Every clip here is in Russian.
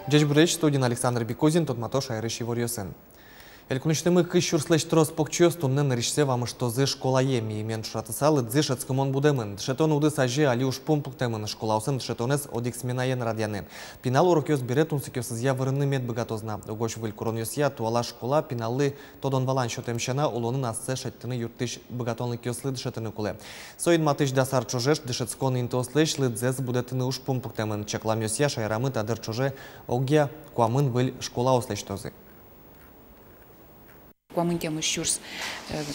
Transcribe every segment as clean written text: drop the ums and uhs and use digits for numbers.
Джечбреч студин Александр Бекозин, тот матош айрыш Ворьосен. Элькуничтымы кыщур слэч трос покчёс туннен решсе вам что зы школа еми имен шратысалы дзышец кымон будемын. Дшетон уды сажи али уж пумпуктемын школаусен дшетонес одиксменаен радяны. Пинал урокёс берет унсыкёс я вырынны мед богатозна. Угоч выль куронёсья туала школа пиналы тодон валан шотемщана улонын асце шеттыны юртыш богатонлы кёслы дшетыны куле. Соин матыш дасар чужеш дшецкон интослэч лыдзес будетыны уж пумпуктемын. Чекламёсья шайрамы тадыр чуже огья куамын выль школауслэч тозы. Куамынтем щурс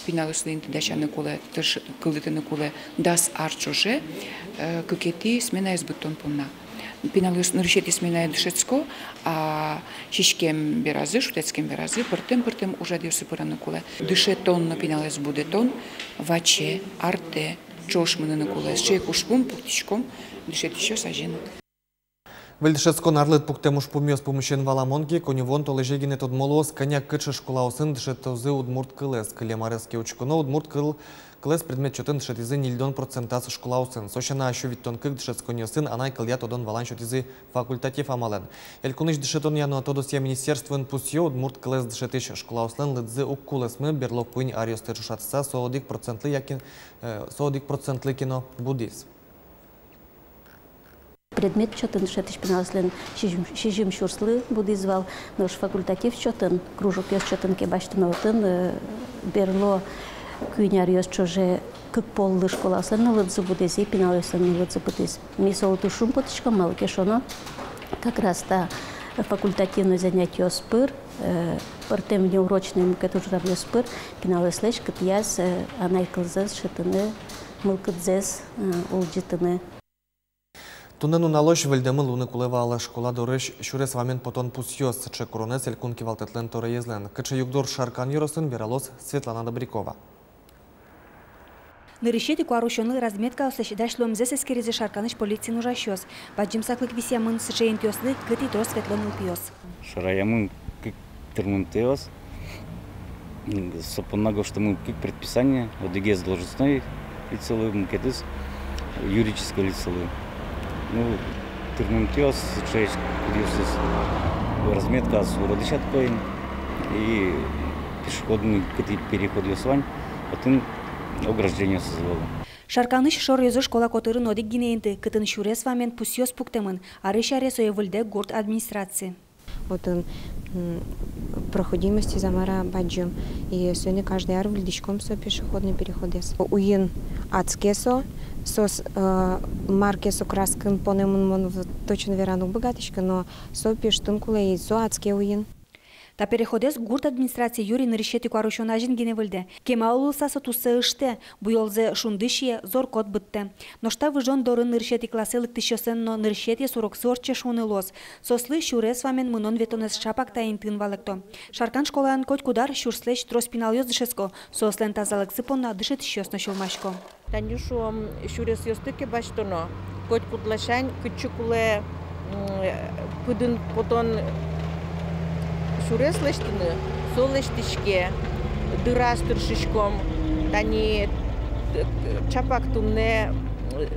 пиналыслын дачаны куле тыш кылдытыны куле дас арчуже кукети смена из бутон пунна. Пиналыс нарушити смена дышецко, а шишкем беразы, шутецкем беразы, пыртем уже дирсы пыраны куле. Дышетон на пиналыс будетон, ваче, арте, чошмыны куле, шек ушпум пуктичком, дышет еще сажен. Вельдешецко нарлыт пуктем уж пумёс помощен валамонки, коневон толежегине тот молос, коня кыча школаусын дышетозы удмурт кылес, кылемареске учкуно удмурт кылес предмет чотын дышетизы нильдон процентасы школаусын. Сощана ащу виттон кык дышецконёсын, анай кылья тодон валан шотизы факультатив амален. Элькуныш дышетон яно тодосия министерствен пусьё удмурт кылес дышетиш школаусын лыдзы уккулесмы берлок пынь ариосты жушатса соодик процентлы кино будис. Предмет чотын шетиш пиналыслен шижим шурслы будизвал, наш факультатив чотын, кружок ёс чотын кебаштынаутын, берло күйняр ёс чоже кык поллы школаслен лыдзы будизи, пиналыслен лыдзы будиз. Мисолту шум потышка малке шоно, как раз та факультативное занятие спыр, пыртем неурочным кетужрав спыр, пиналыслеш кытяз анайкылзыз шетыны, мылкыдзез улджитыны. Туннену налож вельдемы луны кулевала школа дорыш шурес вамен потон пусьёс че коронес элькунки валтетлен торе езлен. Кыча югдор шаркан юросын вералос Светлана Добрякова. На решете куарушёнлы разметка услышидаш ломзес эскерезе шарканыш полиции ужащёс. Баджимсаклык висямын сжеен тёслы кыти трос Светлана упьёс. Шараямын кык термунтеос. Сопонаго, что мы кык предписание, одегез должностной лицелы, мкетыс юридическое лицелы. Ну, терминтиос, шесть разметка с уродищат коин и пешеходный переход ясвань, потом ограждение созвало. Шарканыш шор ёзы школа котырын одик гинеенты, кытын шурес вамен пусьёс пуктемын, арыш-аре соевыльде горд администрации. Вот он проходимости замара баджем. И сегодня каждый ар выльдичком со пешеходный переход. Уин ацкесо, сос маркесо краскин понемон точно верану богатичка, но со пештункуле и со ацке уин. Та переходес гурт администрации Юрий на решете куарушон ажин геневыльде. Кема улуса сотусы ыште, буйолзе шундышие зор кот бытте. Но шта выжон дорын на решете класселык тыщосен, но на решете сурок сорче шуны лос. Сослы шурес вамен мунон ветонес шапак таин тын валекто. Шаркан школан коть кудар шурслеч трос пинал ёс дышеско, сослен тазалык сыпонна дышет щёсно шулмашко. Танюшу шурес ёстыке баштоно, коть кудлашань, кычукуле пыдын потон шурес лештыны, сол лештишке, дырастыр шишком, тани чапак тумне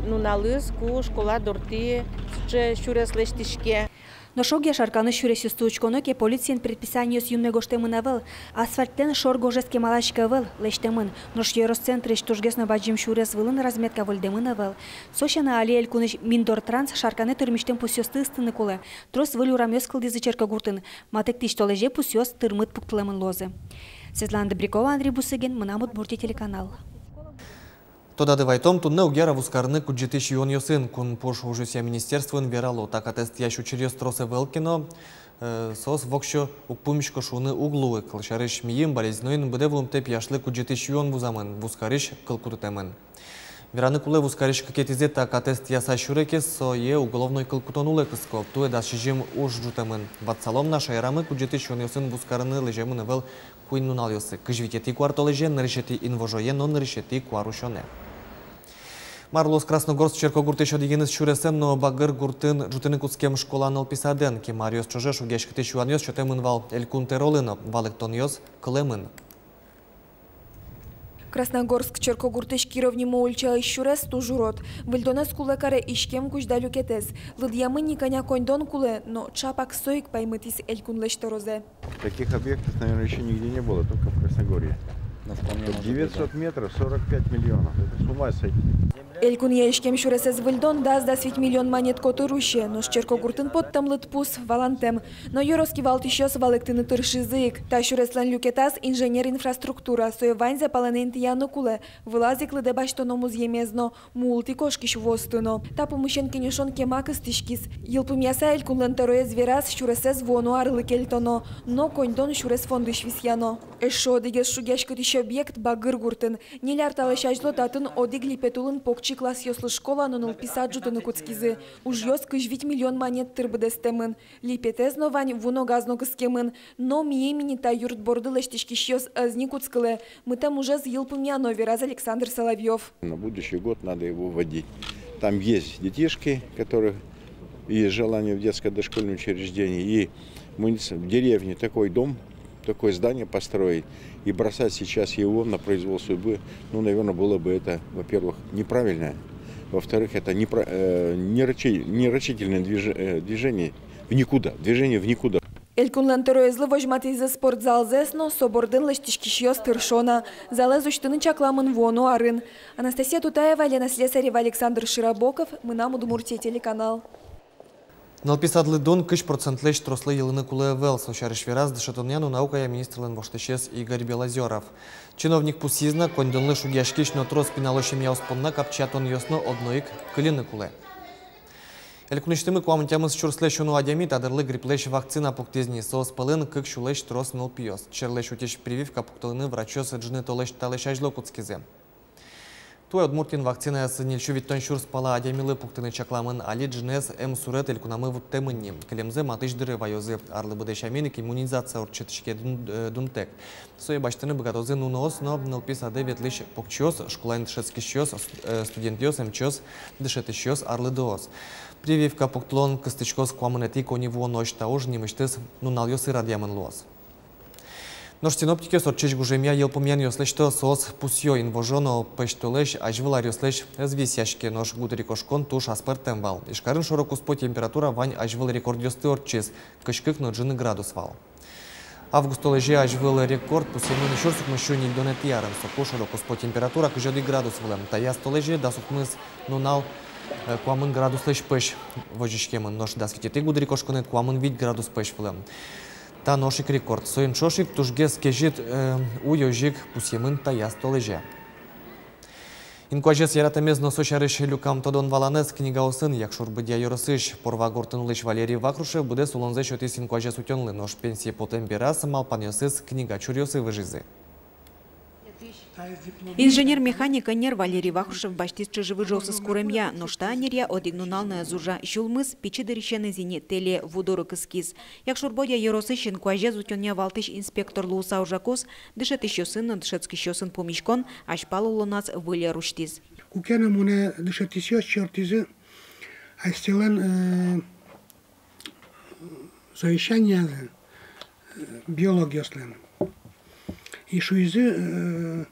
нуналыз ку школа дорти, шурес лештишке. Но шогья шарканы шурес стучконо ке полициен предписание с юнме гоштемын авел, асфальттен шор гожеске малашка вел, лештемын, но шьерос-центре штужгесно баджим шурес вылын разметка вольдемын авел. Сощана али элькуныш миндор транс шарканы тырмиштен пусёсты ыстыны куле, трос вылю рамёс кылдызы черка гуртын, матек тиштолеже пусёс тырмыт пуктылемын лозы. Светлана Добрякова, Андрей Бусыгин, Мынамут Бурти телеканал. Тода девайтом тунне угера вускарны куджитыш юн йосын кун пош ужуся министерствен верало. Так атест ящу через тросе велкино сос вокщо укпумишко шуны углуы. Кылшарыш миим болезнойн буде влумтеп яшлы куджитыш юн вузамын. Вускарыш кылкутутемын. Вераны куле вускарыш какетизе так атест яса шуреке сое уголовной кылкутонуле кыско. Туе да шижим уж жутемын. Ватсалом наша ярамы куджитыш юн йосын вускарны лежемын вел куиннунал йосы. Кыжвитети квартолеже нарешети инвожое, но нарешети кварушоне. Марлос Красногорск Черкогурт еще дигенес шуресен, но багыр гуртын жутыны куцкем школан алписаден, ки Мариос чожеш угешкты шуан йос, чотемын вал элькун теролыно, валектон йос кылемын. Красногорск Черкогуртыш Кировни моульча ищурес тужурот. Вильдонес куле каре ишкем куждалю кетес. Лыдьямы никоня коньдон куле, но чапак соик паймытис элькун лешторозе. Таких объектов, наверное, еще нигде не было, только в Красногорье. 900 метров, 45 миллионов. Это с ума сойти. Элькун ешкем шуресез вильдон даз 10 миллион монет котыруще, но с Черкогуртын подтам лытпус валантем. Но юроски валтищос валектыны тыршизык. Та шуреслен люкетас инженер инфраструктура. Сое ванзя палененти янукуле. Вылазик лыде баштономуз емезно. Мулти кошкиш востыно. Та помыщен кенешон кемакыс тишкис. Йылпым яса элькун лентерое зверас шуресез вону арлы кельтоно. Но коньдон шурес фондыш висьяно. Эшо дигес шугешкотищ объект багыр гуртын. Неляр талышажло татын одиг липетулын покчи класс ёслы школа, но нылписат жутыны куцкизы. Уж ёс кыжвить миллион монет тырбыдестемын. Липетезно вань вуно газно кыскемын. Но миемини та юртборды лештишкиш ёс азни куцкылы. Мы там уже зъилпым яно, вераз Александр Соловьев. На будущий год надо его вводить. Там есть детишки, которых есть желание в детское дошкольное учреждение. И в деревне такой дом, такое здание построить и бросать сейчас его на произвол судьбы, ну, наверное, было бы это, во-первых, неправильно, во-вторых, это нерачительное движение в никуда, движение в никуда. Элькун лентероезлы вожматизы спортзал зесно, собордын лештишкишьёс тыршона, залез уштыны чакламын вону арын. Анастасия Тутаева, Лена Слесарева, Александр Широбоков, мы нам Удмуртия телеканал. Налписадлы дон кыш процентлеш трослы елыны кулы вел, сошарыш вераз дышатоньяну наукая министрлен воштышес Игорь Белозеров. Чиновник пусизна, кондонлы шугяшкиш, но трос пиналошем яуспонна капчатон ёсно одноик кылины кулы. Элькуныштымы куамтямыз чурслешуну адямит адырлы гриплеш вакцина пуктезни соос пылын кык шулеш трос нылпиос. Черлеш утеш прививка пуктылыны врачос джны толеш талешажло куцкизе. Туай Удмуртин вакцина с нельчувиттон шурс пала адямилы пуктыны чакламын али джнес сурет элькунамы вуттемынни. Келемзе матыш-дыры вайозы арлы быдешаменик иммунизация урчетышке дунтек. Сое баштыны богатозы нуноос, но нылписады ветлиш пукчиос, школайн дышецкищиос, студентиос, мчиос, дышетышиос, арлы доос. Прививка пуктылон кыстычкос куамынети конивуо ночь тауж немыштыз нуналёсы радиамын луос. Нож синоптики сорчеш гужемя елпумян ёслешто соос пусьё инвожоно пештолеш ажвылар ёслеш звисяшке нож гудрикошкон туш аспертем вал. Ишкарын шорокуспо температура вань ажвыл рекорд ёсты орчез, кышкык ноджины градус вал. Августолежи ажвыл рекорд пусемын шурсук мышу нильдонети ярым. Соко шорокуспо температура кыжады градус вылем. Тая столежи дасукмыз нунал куамын градус леш пеш вожишкемын. Нож даскетети гудрикошконет куамын вид градус пеш вылем. Та ношик рекорд. Соин шошик тужгес кежит уйожик пусемын тая столежи. Инкуажес яратамез носошарыш люкам тодон валанес книга осын якшур быдя yorosыш порва гортынлыш Валерий Вахрушев буде сулонзе шотис инкуажес утенлы нож пенсии потем берас малпаньосыз книга чурьосы выжизы. Инженер-механик Нер Валерий Вахрушев баштис чыжывы жосы скуремья, но шта нерья одигнуналная зужа щулмыз пичи дырищены зине теле вудоры кыскиз. Якшурбодя yorosыш инкуажес утенья валтыш инспектор Луса ужакос дышет еще сын, дышетский еще сын помещкон, ашпал улонас выля руштиз. Кукена муне дышет еще чертизы, а стелен завещание биологияслен. И шуизы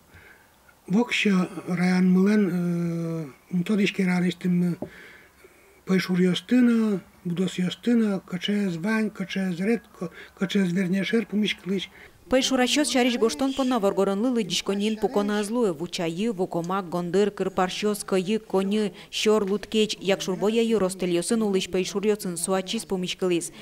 вокша район мылен методички раристым пешур ёстына, будос ёстына, каче звань, каче зред, каче звернешер помишклыш. Пейшурачос чариш гоштон понна воргоронлы лыдишконин пукона азлуе вучайы, вокомак, гондыр, кырпарщос, кайы, кони, щор, луткеч, якшурбоя юростельёсын улыш пейшурёсын суачис помишклыс.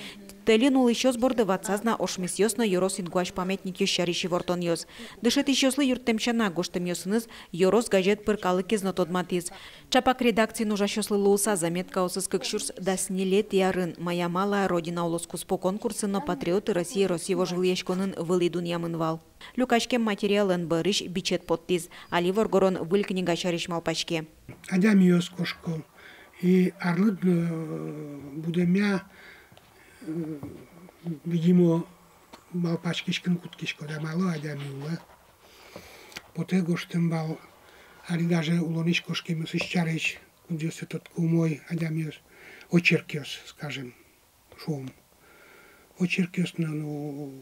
Телин улыщос бордыватсазна ошмисёсно yorос ингуаш памятникёс чариши вортонёс. Дышетищёслы юрттемшана гоштемёсыныз yoros газет пыркалыкез нотодматиз. Чапак редакции нужащёслы луса заметка осыскыкшурс даснилет ярын. Моя малая родина улоскус по конкурсы на патриоты России Росиво жильешконын вылидун ямынвал. Люкашкем материалын барыш бичет подтиз. Али воргорон выль книга чариш малпачке. Адямиёс кошко. И арлыд будемя видимо малпачкишкин куткишко да мало адямиула. Поте гоштем бал али даже улонишкошки мысыщарич, кудес этот кумой адямиос очеркиос, скажем, шум. Очеркиос, ну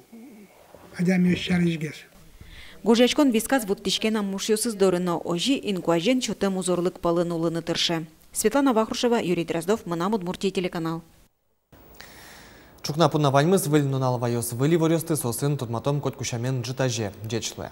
адямиос чарич гес. Гожачкон висказ вуттичкена мушьосыз дорыно ожи инкуажен чотем узорлык палын улыны тырше. Светлана Вахрушева, Юрий Дроздов, Мына Удмуртия телеканал. Чукна пунна ваньмыз выль нуналвайос выли ворёсты сосын тутматом кот кушамен джитаже, дечлуя.